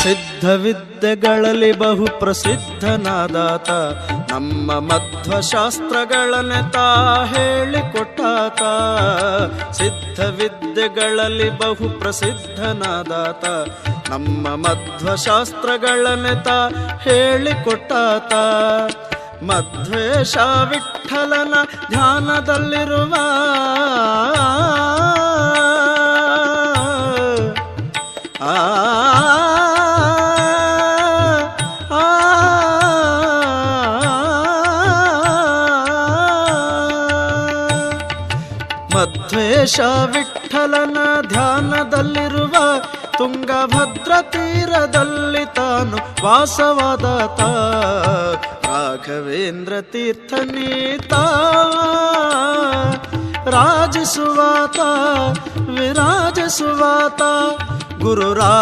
ಸಿದ್ಧವಿದ್ಯೆಗಳಲ್ಲಿ ಬಹು ಪ್ರಸಿದ್ಧನಾದಾತ, ನಮ್ಮ ಮಧ್ವಶಾಸ್ತ್ರಗಳನ್ನೆತ ಹೇಳಿಕೊಟ್ಟಾತ. ಸಿದ್ಧವಿದ್ಯೆಗಳಲ್ಲಿ ಬಹು ಪ್ರಸಿದ್ಧನಾದಾತ, ನಮ್ಮ ಮಧ್ವಶಾಸ್ತ್ರಗಳನ್ನೆತ ಹೇಳಿಕೊಟ್ಟಾತ. ಮಧ್ವೇಶ ವಿಠ್ಠಲನ ಧ್ಯಾನದಲ್ಲಿರುವ ಮಧ್ವೇಶ ವಿಠ್ಠಲನ ಧ್ಯಾನದಲ್ಲಿರುವ ತುಂಗಭದ್ರ ತೀರದಲ್ಲಿ ತಾನು ವಾಸವಾದಾತ. ರಾಘವೇಂದ್ರ ತೀರ್ಥನೀತ ರಾಜಿಸುವಾತ ವಿರಾಜಿಸುವಾತ ಗುರು